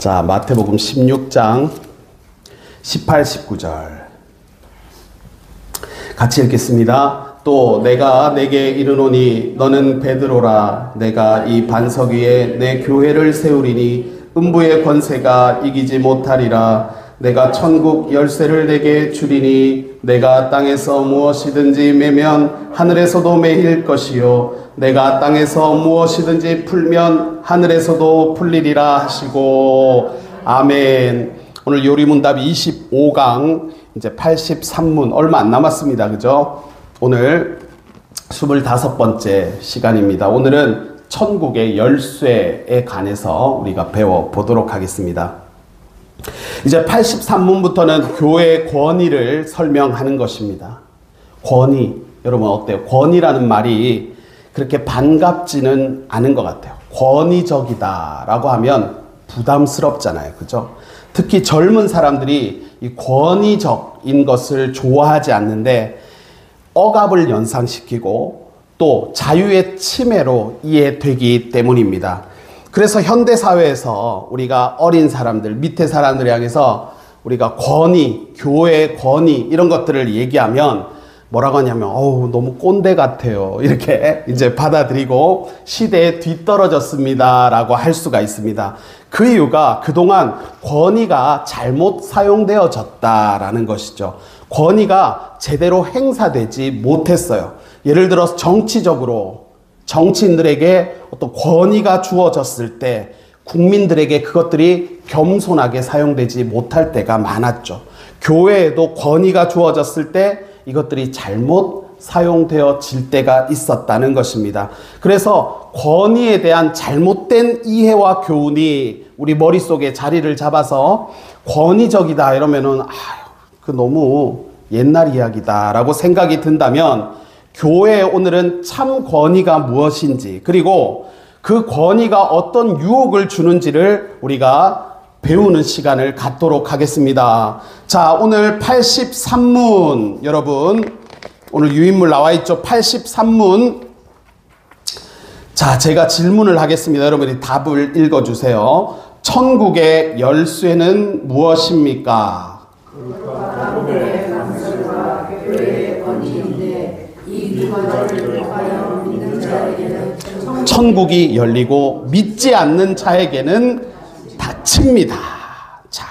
자, 마태복음 16장 18, 19절 같이 읽겠습니다. 또 내가 내게 이르노니 너는 베드로라. 내가 이 반석 위에 내 교회를 세우리니 음부의 권세가 이기지 못하리라. 내가 천국 열쇠를 내게 주리니 내가 땅에서 무엇이든지 매면 하늘에서도 매일 것이요 내가 땅에서 무엇이든지 풀면 하늘에서도 풀리리라 하시고. 아멘. 오늘 요리문답 25강 이제 83문 얼마 안 남았습니다. 그죠? 오늘 25번째 시간입니다. 오늘은 천국의 열쇠에 관해서 우리가 배워보도록 하겠습니다. 이제 83문부터는 교회의 권위를 설명하는 것입니다. 권위, 여러분 어때요? 권위라는 말이 그렇게 반갑지는 않은 것 같아요. 권위적이다 라고 하면 부담스럽잖아요. 그죠? 특히 젊은 사람들이 이 권위적인 것을 좋아하지 않는데 억압을 연상시키고 또 자유의 침해로 이해되기 때문입니다. 그래서 현대사회에서 우리가 어린 사람들, 밑에 사람들 향해서 우리가 권위, 교회의 권위 이런 것들을 얘기하면 뭐라고 하냐면 너무 꼰대 같아요. 이렇게 이제 받아들이고 시대에 뒤떨어졌습니다 라고 할 수가 있습니다. 그 이유가 그동안 권위가 잘못 사용되어졌다라는 것이죠. 권위가 제대로 행사되지 못했어요. 예를 들어서 정치적으로 정치인들에게 어떤 권위가 주어졌을 때 국민들에게 그것들이 겸손하게 사용되지 못할 때가 많았죠. 교회에도 권위가 주어졌을 때 이것들이 잘못 사용되어질 때가 있었다는 것입니다. 그래서 권위에 대한 잘못된 이해와 교훈이 우리 머릿속에 자리를 잡아서 권위적이다 이러면은 그 너무 옛날 이야기다 라고 생각이 든다면 교회에 오늘은 참 권위가 무엇인지 그리고 그 권위가 어떤 유혹을 주는지를 우리가 배우는 시간을 갖도록 하겠습니다. 자, 오늘 83문 여러분 오늘 유인물 나와 있죠. 83문. 자, 제가 질문을 하겠습니다. 여러분이 답을 읽어주세요. 천국의 열쇠는 무엇입니까? 천국이 열리고 믿지 않는 자에게는 닫힙니다. 자,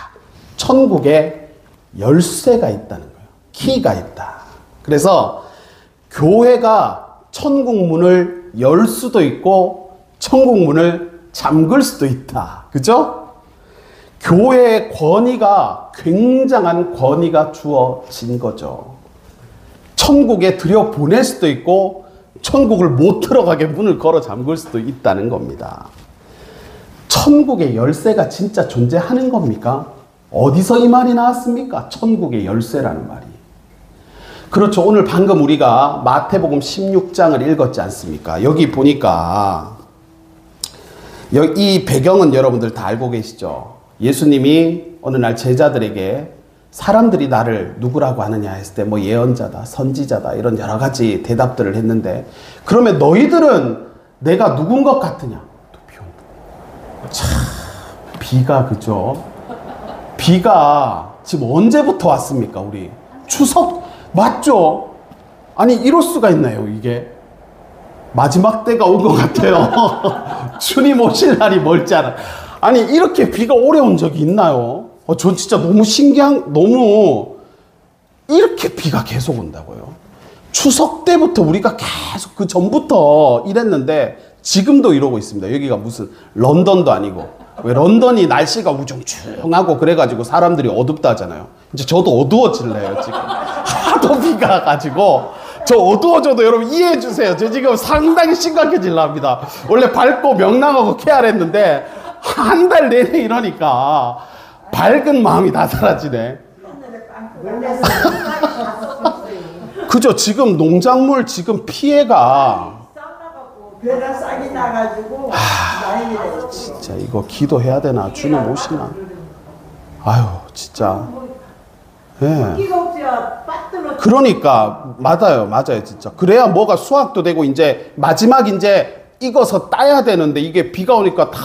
천국에 열쇠가 있다는 거예요. 키가 있다. 그래서 교회가 천국 문을 열 수도 있고 천국 문을 잠글 수도 있다. 그죠? 교회의 권위가 굉장한 권위가 주어진 거죠. 천국에 들여보낼 수도 있고 천국을 못 들어가게 문을 걸어 잠글 수도 있다는 겁니다. 천국의 열쇠가 진짜 존재하는 겁니까? 어디서 이 말이 나왔습니까? 천국의 열쇠라는 말이. 그렇죠. 오늘 방금 우리가 마태복음 16장을 읽었지 않습니까? 여기 보니까 이 배경은 여러분들 다 알고 계시죠? 예수님이 어느 날 제자들에게 사람들이 나를 누구라고 하느냐 했을 때 뭐 예언자다, 선지자다 이런 여러 가지 대답들을 했는데 그러면 너희들은 내가 누군 것 같으냐? 참 비가 그죠? 비가 지금 언제부터 왔습니까? 우리 추석 맞죠? 아니 이럴 수가 있나요? 이게 마지막 때가 온 것 같아요. 주님 오실 날이 멀지 않아. 아니 이렇게 비가 오래 온 적이 있나요? 전 진짜 너무 너무 이렇게 비가 계속 온다고요. 추석 때부터 우리가 계속 그 전부터 이랬는데 지금도 이러고 있습니다. 여기가 무슨 런던도 아니고. 왜 런던이 날씨가 우중충하고 그래가지고 사람들이 어둡다 하잖아요. 이제 저도 어두워질래요 지금. 하도 비가 가지고 저 어두워져도 여러분 이해해 주세요. 저 지금 상당히 심각해질라 합니다. 원래 밝고 명랑하고 쾌활했는데 한 달 내내 이러니까 밝은 마음이 다 사라지네. 그죠? 지금 농작물 지금 피해가 배가 싹이 나가지고 진짜 이거 기도해야 되나? 주님 오시나? 아유 진짜. 예. 그러니까 맞아요 진짜. 그래야 뭐가 수확도 되고 이제 마지막 이제 익어서 따야 되는데 이게 비가 오니까 다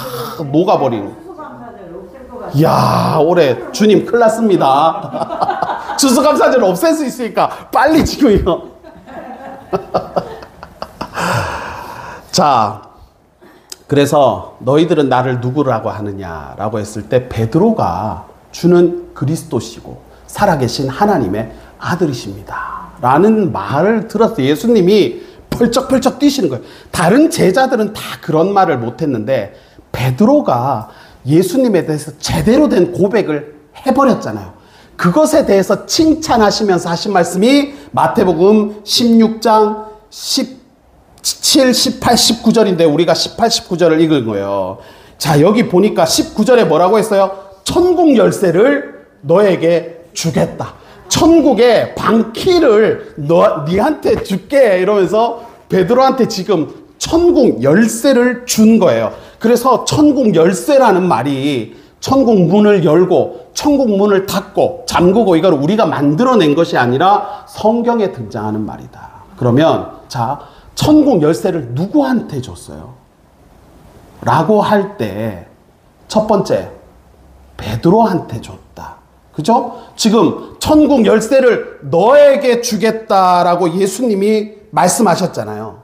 녹아버리는. 이야, 올해 주님 큰일 났습니다. 추수감사절 없앨 수 있으니까 빨리 지금 이거. 자, 그래서 너희들은 나를 누구라고 하느냐라고 했을 때 베드로가 주는 그리스도시고 살아계신 하나님의 아들이십니다 라는 말을 들어서 예수님이 펄쩍펄쩍 뛰시는 거예요. 다른 제자들은 다 그런 말을 못했는데 베드로가 예수님에 대해서 제대로 된 고백을 해버렸잖아요. 그것에 대해서 칭찬하시면서 하신 말씀이 마태복음 16장 17, 18, 19절인데 우리가 18, 19절을 읽은 거예요. 자, 여기 보니까 19절에 뭐라고 했어요? 천국 열쇠를 너에게 주겠다. 천국의 방키를 니한테 줄게 이러면서 베드로한테 지금 천국 열쇠를 준 거예요. 그래서 천국 열쇠라는 말이 천국 문을 열고 천국 문을 닫고 잠그고 이걸 우리가 만들어낸 것이 아니라 성경에 등장하는 말이다. 그러면 자, 천국 열쇠를 누구한테 줬어요? 라고 할 때 첫 번째 베드로한테 줬다. 그죠? 지금 천국 열쇠를 너에게 주겠다라고 예수님이 말씀하셨잖아요.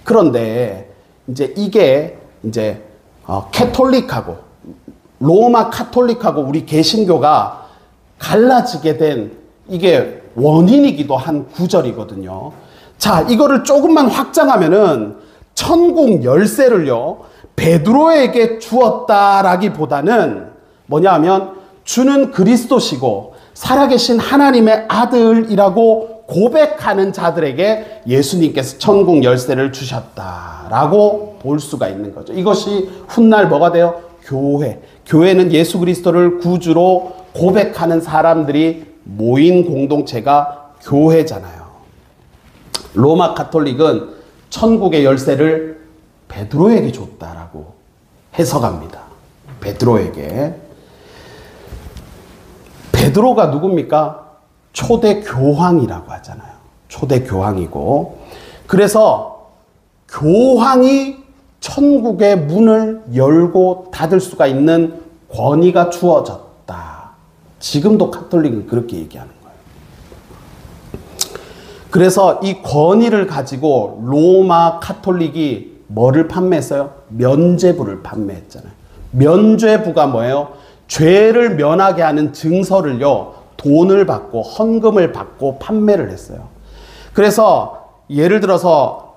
그런데 이제 이게 이제 캐톨릭하고 로마 카톨릭하고 우리 개신교가 갈라지게 된 이게 원인이기도 한 구절이거든요. 자, 이거를 조금만 확장하면은 천국 열쇠를요 베드로에게 주었다라기보다는 뭐냐 하면 주는 그리스도시고 살아계신 하나님의 아들이라고 고백하는 자들에게 예수님께서 천국 열쇠를 주셨다라고 볼 수가 있는 거죠. 이것이 훗날 뭐가 돼요? 교회. 교회는 예수 그리스도를 구주로 고백하는 사람들이 모인 공동체가 교회잖아요. 로마 카톨릭은 천국의 열쇠를 베드로에게 줬다라고 해석합니다. 베드로에게. 베드로가 누굽니까? 초대 교황이라고 하잖아요. 초대 교황이고. 그래서 교황이 천국의 문을 열고 닫을 수가 있는 권위가 주어졌다. 지금도 카톨릭은 그렇게 얘기하는 거예요. 그래서 이 권위를 가지고 로마 카톨릭이 뭐를 판매했어요? 면죄부를 판매했잖아요. 면죄부가 뭐예요? 죄를 면하게 하는 증서를요, 돈을 받고 헌금을 받고 판매를 했어요. 그래서 예를 들어서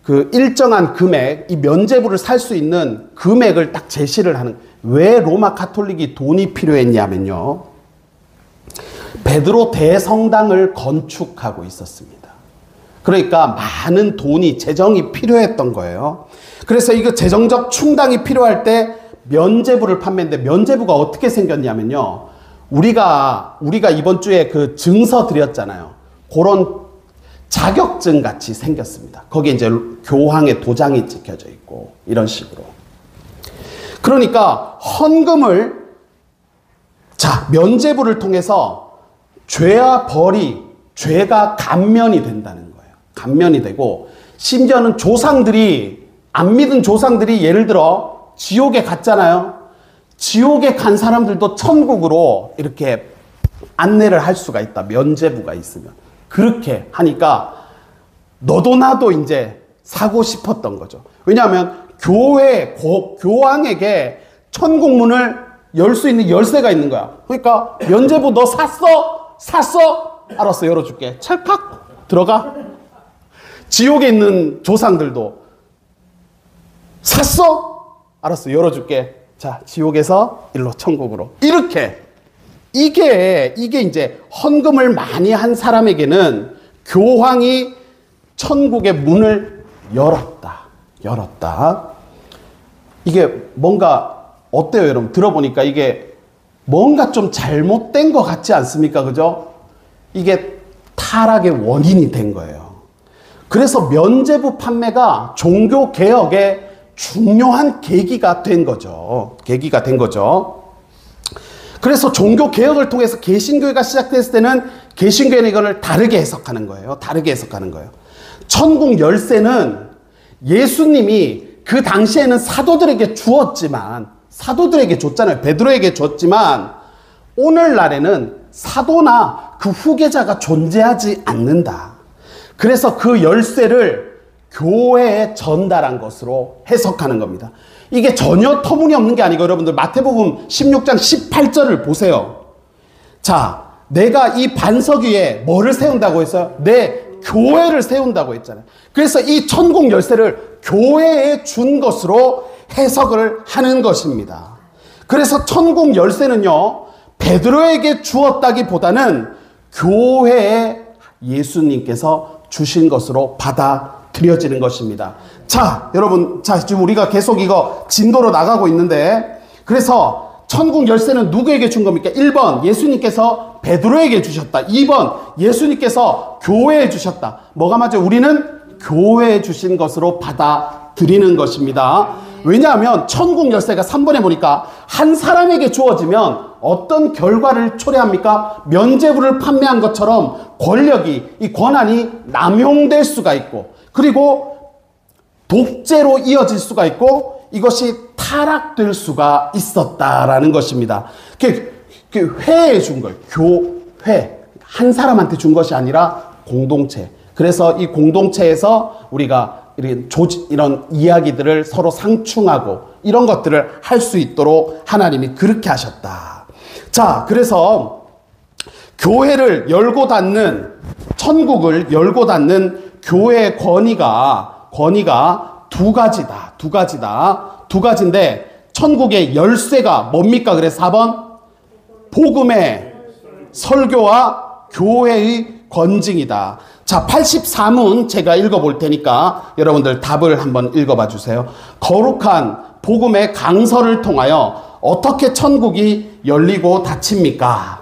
그 일정한 금액, 이 면죄부를 살 수 있는 금액을 딱 제시를 하는. 왜 로마 카톨릭이 돈이 필요했냐면요, 베드로 대성당을 건축하고 있었습니다. 그러니까 많은 돈이, 재정이 필요했던 거예요. 그래서 이거 재정적 충당이 필요할 때 면죄부를 판매했는데, 면죄부가 어떻게 생겼냐면요, 우리가 이번 주에 그 증서 드렸잖아요. 그런 자격증 같이 생겼습니다. 거기에 이제 교황의 도장이 찍혀져 있고 이런 식으로. 그러니까 헌금을, 자, 면죄부를 통해서 죄와 벌이, 죄가 감면이 된다는 거예요. 감면이 되고, 심지어는 조상들이, 안 믿은 조상들이 예를 들어 지옥에 갔잖아요. 지옥에 간 사람들도 천국으로 이렇게 안내를 할 수가 있다. 면죄부가 있으면. 그렇게 하니까 너도 나도 이제 사고 싶었던 거죠. 왜냐하면 교황에게 천국 문을 열 수 있는 열쇠가 있는 거야. 그러니까 면죄부 너 샀어? 샀어? 알았어, 열어줄게. 찰칵 들어가. 지옥에 있는 조상들도 샀어? 알았어, 열어줄게. 자, 지옥에서 일로 천국으로. 이렇게. 이게 이제 헌금을 많이 한 사람에게는 교황이 천국의 문을 열었다. 이게 뭔가 어때요, 여러분? 들어보니까 이게 뭔가 좀 잘못된 것 같지 않습니까? 그죠? 이게 타락의 원인이 된 거예요. 그래서 면죄부 판매가 종교 개혁의 중요한 계기가 된 거죠. 그래서 종교 개혁을 통해서 개신교회가 시작됐을 때는 개신교회는 이걸 다르게 해석하는 거예요. 천국 열쇠는 예수님이 그 당시에는 사도들에게 주었지만 사도들에게 줬잖아요. 베드로에게 줬지만 오늘날에는 사도나 그 후계자가 존재하지 않는다. 그래서 그 열쇠를 교회에 전달한 것으로 해석하는 겁니다. 이게 전혀 터무니없는 게 아니고 여러분들 마태복음 16장 18절을 보세요. 자, 내가 이 반석 위에 뭐를 세운다고 했어요? 내 교회를 세운다고 했잖아요. 그래서 이 천국 열쇠를 교회에 준 것으로 해석을 하는 것입니다. 그래서 천국 열쇠는요, 베드로에게 주었다기보다는 교회에 예수님께서 주신 것으로 받아들여지는 것입니다. 자, 여러분, 자, 지금 우리가 계속 이거 진도로 나가고 있는데, 그래서 천국 열쇠는 누구에게 준 겁니까? 1번, 예수님께서 베드로에게 주셨다. 2번, 예수님께서 교회에 주셨다. 뭐가 맞아요? 우리는 교회에 주신 것으로 받아들이는 것입니다. 왜냐하면 천국 열쇠가 3번에 보니까 한 사람에게 주어지면 어떤 결과를 초래합니까? 면죄부를 판매한 것처럼 권력이, 이 권한이 남용될 수가 있고, 그리고 독재로 이어질 수가 있고, 이것이 타락될 수가 있었다라는 것입니다. 회에 준 거예요. 교회. 한 사람한테 준 것이 아니라 공동체. 그래서 이 공동체에서 우리가 이런 이야기들을 서로 상충하고 이런 것들을 할 수 있도록 하나님이 그렇게 하셨다. 자, 그래서 교회를 열고 닫는, 천국을 열고 닫는 교회의 권위가 두 가지다. 두 가지인데 천국의 열쇠가 뭡니까? 그래서 4번 복음의 설교와 교회의 권징이다. 자, 83문 제가 읽어볼 테니까 여러분들 답을 한번 읽어봐 주세요. 거룩한 복음의 강설을 통하여 어떻게 천국이 열리고 닫힙니까?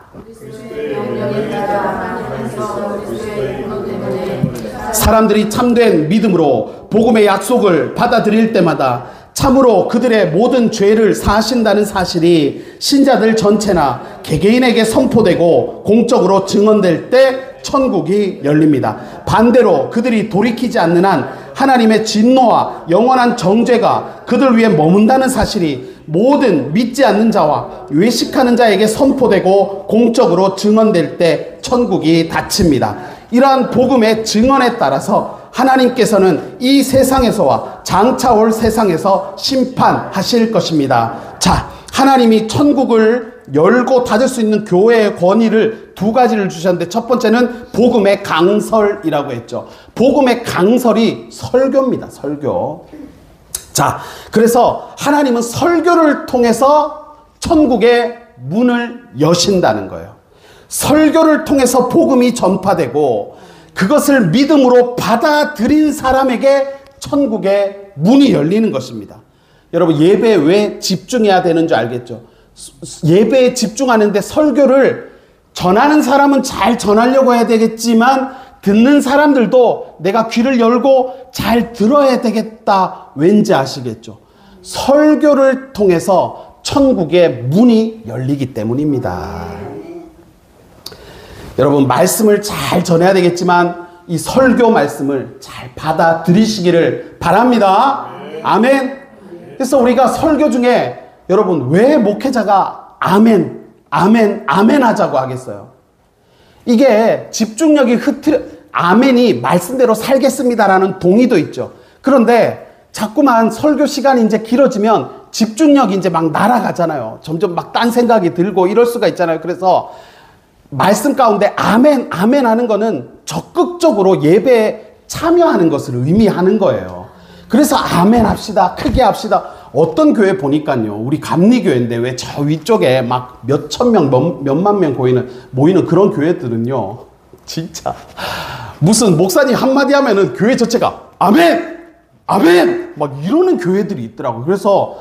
사람들이 참된 믿음으로 복음의 약속을 받아들일 때마다 참으로 그들의 모든 죄를 사하신다는 사실이 신자들 전체나 개개인에게 선포되고 공적으로 증언될 때 천국이 열립니다. 반대로 그들이 돌이키지 않는 한 하나님의 진노와 영원한 정죄가 그들 위에 머문다는 사실이 모든 믿지 않는 자와 외식하는 자에게 선포되고 공적으로 증언될 때 천국이 닫힙니다. 이러한 복음의 증언에 따라서 하나님께서는 이 세상에서와 장차 올 세상에서 심판하실 것입니다. 자, 하나님이 천국을 열고 닫을 수 있는 교회의 권위를 두 가지를 주셨는데, 첫 번째는 복음의 강설이라고 했죠. 복음의 강설이 설교입니다. 설교. 자, 그래서 하나님은 설교를 통해서 천국의 문을 여신다는 거예요. 설교를 통해서 복음이 전파되고 그것을 믿음으로 받아들인 사람에게 천국의 문이 열리는 것입니다. 여러분, 예배에 왜 집중해야 되는 줄 알겠죠? 예배에 집중하는데 설교를 전하는 사람은 잘 전하려고 해야 되겠지만 듣는 사람들도 내가 귀를 열고 잘 들어야 되겠다, 왠지 아시겠죠? 설교를 통해서 천국의 문이 열리기 때문입니다. 여러분, 말씀을 잘 전해야 되겠지만 이 설교 말씀을 잘 받아들이시기를 바랍니다. 아멘. 그래서 우리가 설교 중에 여러분, 왜 목회자가 아멘, 아멘, 아멘 하자고 하겠어요? 이게 집중력이 아멘이 말씀대로 살겠습니다라는 동의도 있죠. 그런데 자꾸만 설교 시간이 이제 길어지면 집중력이 이제 막 날아가잖아요. 점점 막 딴 생각이 들고 이럴 수가 있잖아요. 그래서 말씀 가운데 아멘, 아멘 하는 거는 적극적으로 예배에 참여하는 것을 의미하는 거예요. 그래서 아멘 합시다. 크게 합시다. 어떤 교회 보니까요, 우리 감리교회인데 왜 저 위쪽에 막 몇천 명, 몇만 명 모이는 그런 교회들은요, 진짜 무슨 목사님 한마디 하면은 교회 전체가 아멘! 아멘! 막 이러는 교회들이 있더라고요. 그래서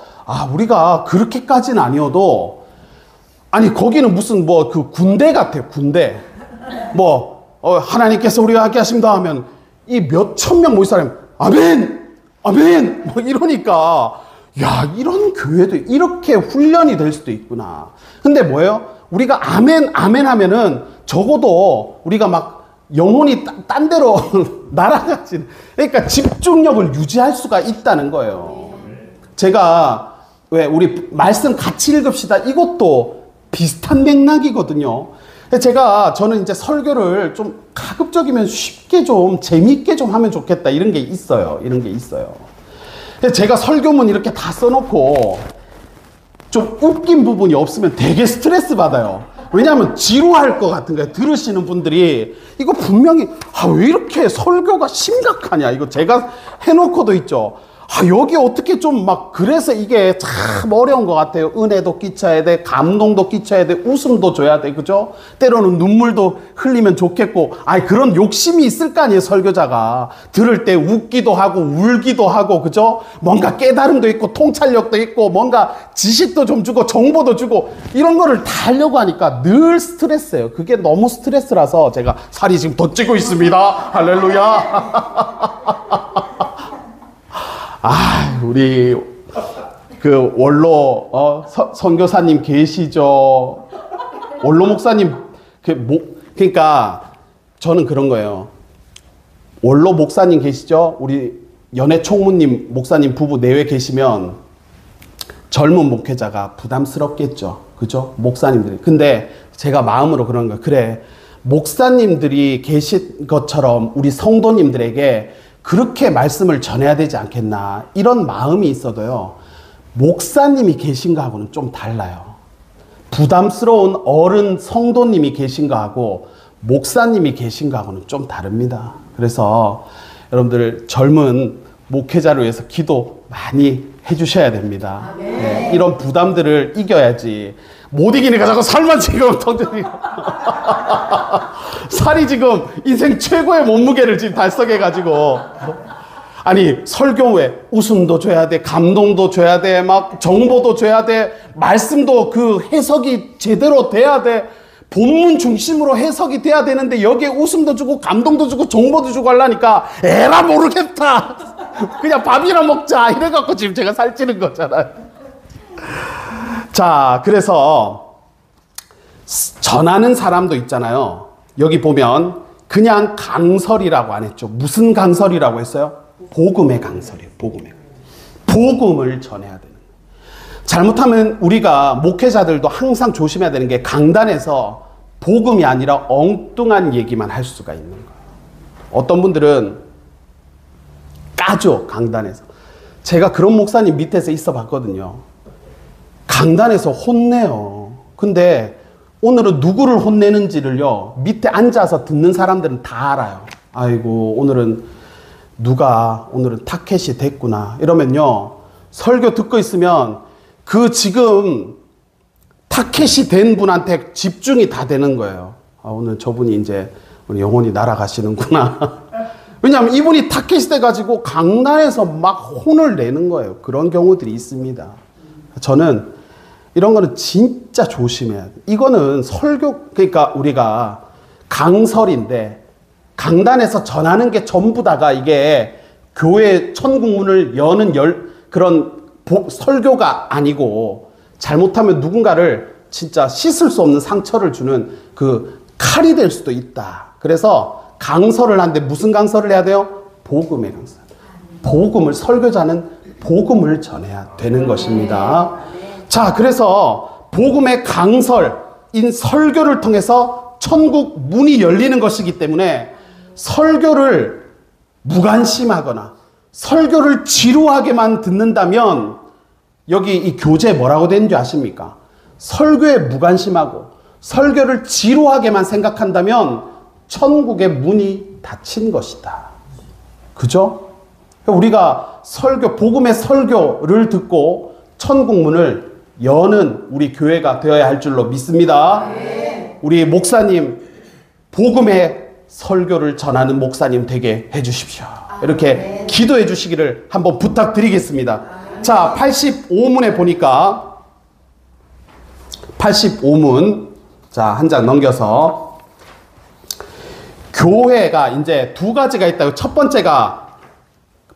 우리가 그렇게까지는 아니어도, 아니 거기는 무슨 뭐 그 군대 같아요. 군대. 하나님께서 우리와 함께 하십니다 하면 이 몇천 명 모인 사람이 아멘! 아멘! 뭐 이러니까, 야, 이런 교회도 이렇게 훈련이 될 수도 있구나. 근데 뭐예요? 우리가 아멘, 아멘 하면은 적어도 우리가 막 영혼이 딴 데로 날아가지. 그러니까 집중력을 유지할 수가 있다는 거예요. 제가 왜 우리 말씀 같이 읽읍시다. 이것도 비슷한 맥락이거든요. 저는 이제 설교를 좀 가급적이면 쉽게 좀 재미있게 좀 하면 좋겠다. 이런 게 있어요. 제가 설교문 이렇게 다 써놓고 좀 웃긴 부분이 없으면 되게 스트레스 받아요. 왜냐하면 지루할 것 같은 거예요. 들으시는 분들이 이거 분명히 왜 이렇게 설교가 심각하냐. 이거 제가 해놓고도 있죠. 여기 어떻게 좀 막 그래서 이게 참 어려운 것 같아요. 은혜도 끼쳐야 돼, 감동도 끼쳐야 돼, 웃음도 줘야 돼, 그죠? 때로는 눈물도 흘리면 좋겠고, 그런 욕심이 있을 거 아니에요, 설교자가. 들을 때 웃기도 하고 울기도 하고, 그죠? 뭔가 깨달음도 있고 통찰력도 있고 뭔가 지식도 좀 주고 정보도 주고 이런 거를 다 하려고 하니까 늘 스트레스예요. 그게 너무 스트레스라서 제가 살이 지금 더 찌고 있습니다. 할렐루야. 우리 그 원로 선교사님 계시죠? 원로 목사님 그러니까 저는 그런 거예요. 원로 목사님 계시죠? 우리 연애 총무님 목사님 부부 내외 계시면 젊은 목회자가 부담스럽겠죠. 그죠? 목사님들이. 근데 제가 마음으로 그런 거예요. 그래, 목사님들이 계신 것처럼 우리 성도님들에게 그렇게 말씀을 전해야 되지 않겠나, 이런 마음이 있어도요, 목사님이 계신 거하고는 좀 달라요. 부담스러운 어른 성도님이 계신 거하고 목사님이 계신 거하고는 좀 다릅니다. 그래서 여러분들 젊은 목회자를 위해서 기도 많이 해주셔야 됩니다. 네, 이런 부담들을 이겨야지. 못 이기니까 자꾸 살만 지금 텅텅이 살이 지금 인생 최고의 몸무게를 지금 달성해가지고, 설교에 웃음도 줘야 돼, 감동도 줘야 돼, 막 정보도 줘야 돼, 말씀도 그 해석이 제대로 돼야 돼, 본문 중심으로 해석이 돼야 되는데 여기에 웃음도 주고 감동도 주고 정보도 주고 하려니까 에라 모르겠다. 그냥 밥이나 먹자 이래갖고 지금 제가 살찌는 거잖아요. 자, 그래서 전하는 사람도 있잖아요. 여기 보면 그냥 강설이라고 안 했죠. 무슨 강설이라고 했어요? 복음의 강설이에요. 복음을 전해야 되는 거예요. 잘못하면 우리가 목회자들도 항상 조심해야 되는 게 강단에서 복음이 아니라 엉뚱한 얘기만 할 수가 있는 거예요. 어떤 분들은 까죠, 강단에서. 제가 그런 목사님 밑에서 있어 봤거든요. 강단에서 혼내요. 근데 오늘은 누구를 혼내는지를요, 밑에 앉아서 듣는 사람들은 다 알아요. 아이고, 오늘은 타켓이 됐구나. 이러면요, 설교 듣고 있으면 그 지금 타켓이 된 분한테 집중이 다 되는 거예요. 오늘 저분이 이제 우리 영혼이 날아가시는구나. 왜냐하면 이분이 타켓이 돼가지고 강단에서 막 혼을 내는 거예요. 그런 경우들이 있습니다. 저는 이런 거는 진짜 조심해야 돼. 이거는 그러니까 우리가 강설인데 강단에서 전하는 게 전부 다가 이게 교회 천국문을 여는 그런 설교가 아니고, 잘못하면 누군가를 진짜 씻을 수 없는 상처를 주는 그 칼이 될 수도 있다. 그래서 강설을 하는데 무슨 강설을 해야 돼요? 복음의 강설. 설교자는 복음을 전해야 되는 것입니다. 자, 그래서 복음의 강설인 설교를 통해서 천국 문이 열리는 것이기 때문에 설교를 무관심하거나 설교를 지루하게만 듣는다면 여기 이 교재에 뭐라고 되는지 아십니까? 설교에 무관심하고 설교를 지루하게만 생각한다면 천국의 문이 닫힌 것이다. 그죠? 우리가 복음의 설교를 듣고 천국 문을 여는 우리 교회가 되어야 할 줄로 믿습니다. 우리 목사님, 복음의 설교를 전하는 목사님 되게 해주십시오. 이렇게 기도해 주시기를 한번 부탁드리겠습니다. 자, 85문에 보니까 85문, 자, 한 장 넘겨서 교회가 이제 두 가지가 있다고. 첫 번째가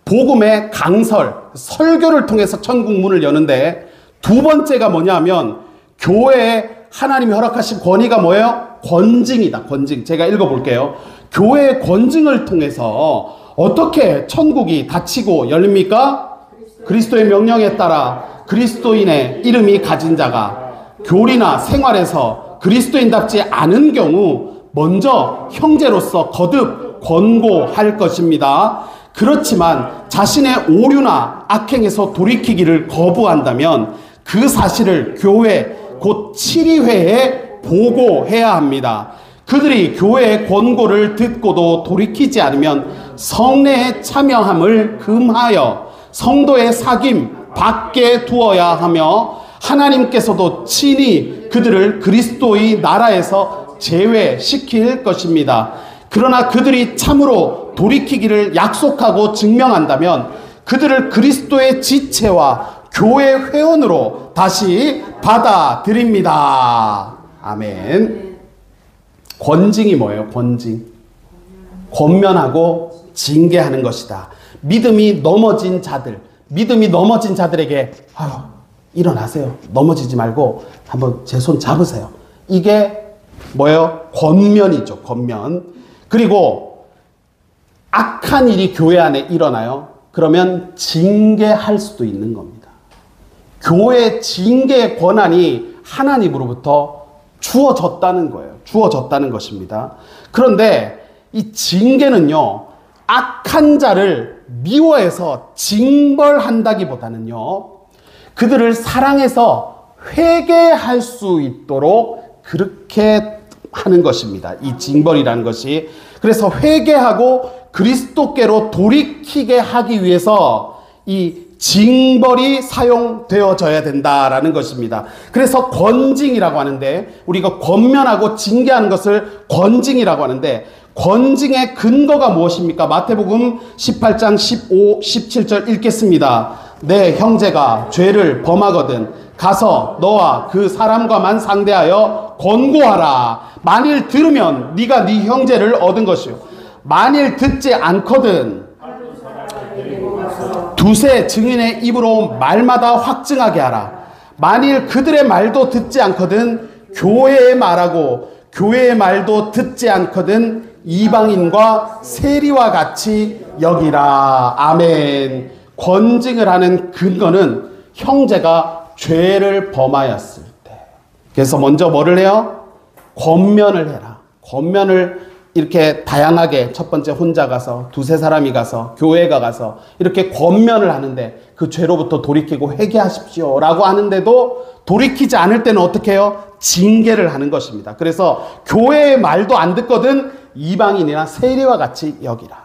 복음의 강설, 설교를 통해서 천국 문을 여는데, 두 번째가 뭐냐면 교회에 하나님이 허락하신 권위가 뭐예요? 권징이다. 권징. 제가 읽어볼게요. 교회의 권징을 통해서 어떻게 천국이 닫히고 열립니까? 그리스도의 명령에 따라 그리스도인의 이름이 가진 자가 교리나 생활에서 그리스도인답지 않은 경우 먼저 형제로서 거듭 권고할 것입니다. 그렇지만 자신의 오류나 악행에서 돌이키기를 거부한다면 그 사실을 교회 곧 치리회에 보고해야 합니다. 그들이 교회의 권고를 듣고도 돌이키지 않으면 성례에 참여함을 금하여 성도의 사귐 밖에 두어야 하며 하나님께서도 친히 그들을 그리스도의 나라에서 제외시킬 것입니다. 그러나 그들이 참으로 돌이키기를 약속하고 증명한다면 그들을 그리스도의 지체와 교회 회원으로 다시 받아들입니다. 아멘. 권징이 뭐예요? 권징. 권면하고 징계하는 것이다. 믿음이 넘어진 자들에게 일어나세요. 넘어지지 말고 한번 제 손 잡으세요. 이게 뭐예요? 권면이죠. 권면. 그리고 악한 일이 교회 안에 일어나요. 그러면 징계할 수도 있는 겁니다. 교회 징계의 권한이 하나님으로부터 주어졌다는 거예요. 주어졌다는 것입니다. 그런데 이 징계는요, 악한 자를 미워해서 징벌한다기보다는요, 그들을 사랑해서 회개할 수 있도록 그렇게 하는 것입니다. 이 징벌이라는 것이. 그래서 회개하고 그리스도께로 돌이키게 하기 위해서 이 징벌이 사용되어져야 된다라는 것입니다. 그래서 권징이라고 하는데, 우리가 권면하고 징계하는 것을 권징이라고 하는데, 권징의 근거가 무엇입니까? 마태복음 18장 15, 17절 읽겠습니다. 내 형제가 죄를 범하거든 가서 너와 그 사람과만 상대하여 권고하라. 만일 들으면 네가 네 형제를 얻은 것이요, 만일 듣지 않거든 두세 증인의 입으로 말마다 확증하게 하라. 만일 그들의 말도 듣지 않거든 교회의 말하고 교회의 말도 듣지 않거든 이방인과 세리와 같이 여기라. 아멘. 권징을 하는 근거는 형제가 죄를 범하였을 때. 그래서 먼저 뭐를 해요? 권면을 해라. 권면을 이렇게 다양하게, 첫 번째 혼자 가서, 두세 사람이 가서, 교회가 가서 이렇게 권면을 하는데, 그 죄로부터 돌이키고 회개하십시오 라고 하는데도 돌이키지 않을 때는 어떻게 해요? 징계를 하는 것입니다. 그래서 교회의 말도 안 듣거든 이방인이나 세리와 같이 여기라.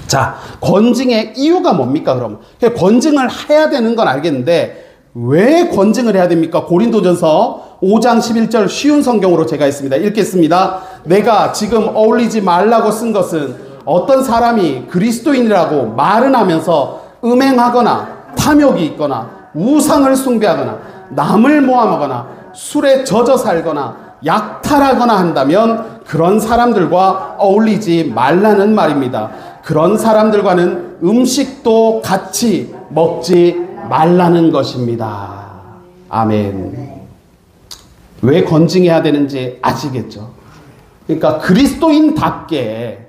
자, 권징의 이유가 뭡니까? 그럼 권징을 해야 되는 건 알겠는데 왜 권징을 해야 됩니까? 고린도전서 5장 11절 쉬운 성경으로 제가 있습니다. 읽겠습니다. 내가 지금 어울리지 말라고 쓴 것은 어떤 사람이 그리스도인이라고 말은 하면서 음행하거나 탐욕이 있거나 우상을 숭배하거나 남을 모함하거나 술에 젖어 살거나 약탈하거나 한다면 그런 사람들과 어울리지 말라는 말입니다. 그런 사람들과는 음식도 같이 먹지 말라는 것입니다. 아멘. 왜 권징해야 되는지 아시겠죠? 그러니까 그리스도인답게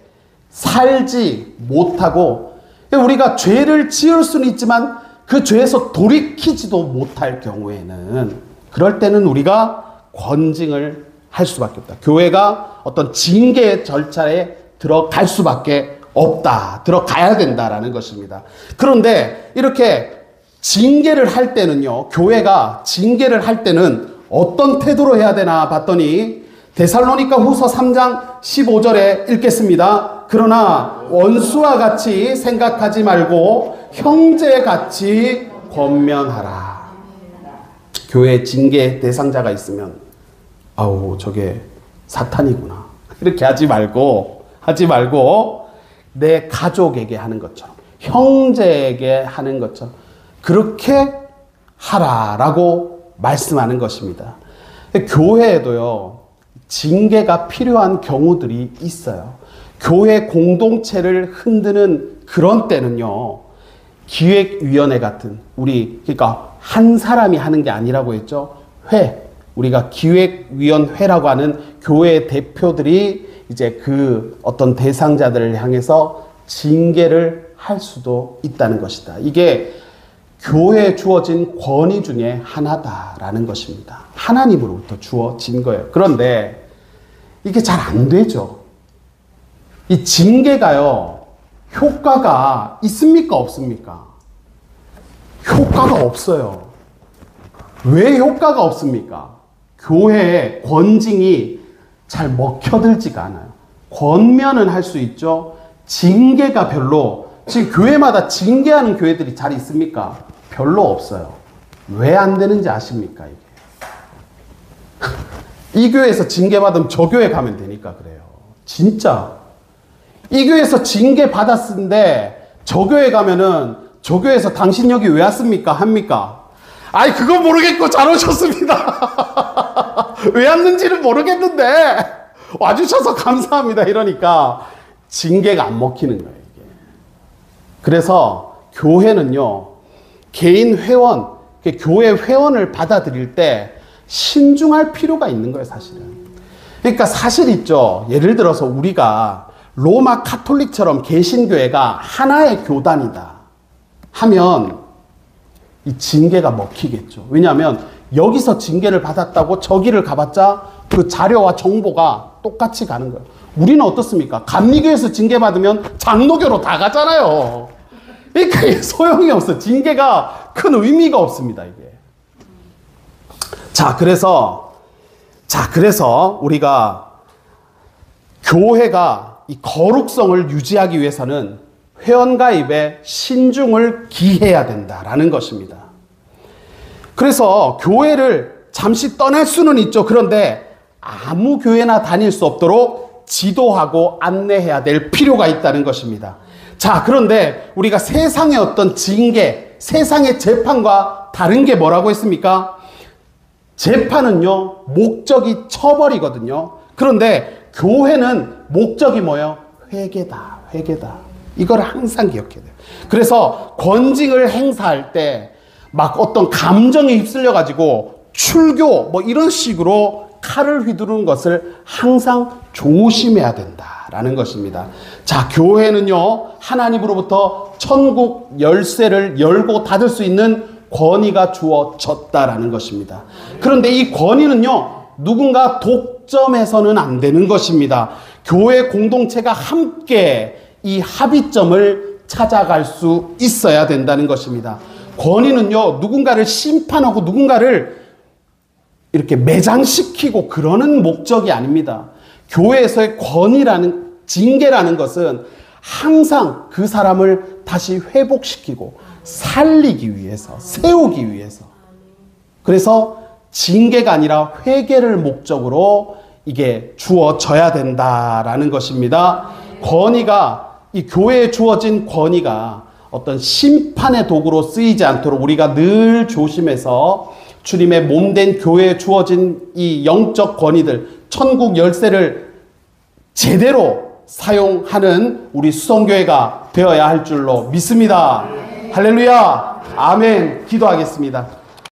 살지 못하고, 우리가 죄를 지을 수는 있지만 그 죄에서 돌이키지도 못할 경우에는, 그럴 때는 우리가 권징을 할 수밖에 없다. 교회가 어떤 징계 절차에 들어갈 수밖에 없다. 들어가야 된다라는 것입니다. 그런데 이렇게 징계를 할 때는요, 교회가 징계를 할 때는 어떤 태도로 해야 되나 봤더니 데살로니가 후서 3장 15절에 읽겠습니다. 그러나 원수와 같이 생각하지 말고 형제같이 권면하라. 교회 징계 대상자가 있으면 아우 저게 사탄이구나 이렇게 하지 말고 내 가족에게 하는 것처럼, 형제에게 하는 것처럼 그렇게 하라라고 말씀하는 것입니다. 교회에도요, 징계가 필요한 경우들이 있어요. 교회 공동체를 흔드는 그런 때는요, 기획위원회 같은, 그러니까 한 사람이 하는 게 아니라고 했죠. 우리가 기획위원회라고 하는 교회 대표들이 이제 그 어떤 대상자들을 향해서 징계를 할 수도 있다는 것이다. 이게 교회에 주어진 권위 중에 하나다라는 것입니다. 하나님으로부터 주어진 거예요. 그런데 이게 잘 안 되죠. 이 징계가요, 효과가 있습니까? 없습니까? 효과가 없어요. 왜 효과가 없습니까? 교회의 권징이 잘 먹혀들지가 않아요. 권면은 할 수 있죠. 징계가 별로, 지금 교회마다 징계하는 교회들이 잘 있습니까? 별로 없어요. 왜 안 되는지 아십니까? 이게 이 교회에서 징계받으면 저 교회 가면 되니까 그래요. 진짜 이 교회에서 징계 받았는데 저 교회 가면은 저 교회에서 당신 여기 왜 왔습니까? 합니까? 아이, 그건 모르겠고 잘 오셨습니다. 왜 왔는지는 모르겠는데 와주셔서 감사합니다. 이러니까 징계가 안 먹히는 거예요, 이게. 그래서 교회는요, 개인 회원, 교회 회원을 받아들일 때 신중할 필요가 있는 거예요, 사실은. 그러니까 사실 있죠. 예를 들어서 우리가 로마 카톨릭처럼 개신교회가 하나의 교단이다 하면 이 징계가 먹히겠죠. 왜냐하면 여기서 징계를 받았다고 저기를 가봤자 그 자료와 정보가 똑같이 가는 거예요. 우리는 어떻습니까? 감리교에서 징계받으면 장로교로 다 가잖아요. 그러니까 이게 소용이 없어. 징계가 큰 의미가 없습니다, 이게. 그래서 우리가 교회가 이 거룩성을 유지하기 위해서는 회원가입에 신중을 기해야 된다라는 것입니다. 그래서 교회를 잠시 떠날 수는 있죠. 그런데 아무 교회나 다닐 수 없도록 지도하고 안내해야 될 필요가 있다는 것입니다. 자, 그런데 우리가 세상의 어떤 징계, 세상의 재판과 다른 게 뭐라고 했습니까? 재판은요, 목적이 처벌이거든요. 그런데 교회는 목적이 뭐예요? 회개다, 회개다. 이걸 항상 기억해야 돼요. 그래서 권징을 행사할 때 막 어떤 감정에 휩쓸려가지고 출교 뭐 이런 식으로 칼을 휘두르는 것을 항상 조심해야 된다라는 것입니다. 자, 교회는요, 하나님으로부터 천국 열쇠를 열고 닫을 수 있는 권위가 주어졌다라는 것입니다. 그런데 이 권위는요, 누군가 독점해서는 안 되는 것입니다. 교회 공동체가 함께 이 합의점을 찾아갈 수 있어야 된다는 것입니다. 권위는요, 누군가를 심판하고 누군가를 이렇게 매장시키고 그러는 목적이 아닙니다. 교회에서의 권위라는, 징계라는 것은 항상 그 사람을 다시 회복시키고 살리기 위해서, 세우기 위해서. 그래서 징계가 아니라 회개를 목적으로 이게 주어져야 된다라는 것입니다. 권위가, 이 교회에 주어진 권위가 어떤 심판의 도구로 쓰이지 않도록 우리가 늘 조심해서 주님의 몸된 교회에 주어진 이 영적 권위들, 천국 열쇠를 제대로 사용하는 우리 수성교회가 되어야 할 줄로 믿습니다. 할렐루야. 아멘. 기도하겠습니다.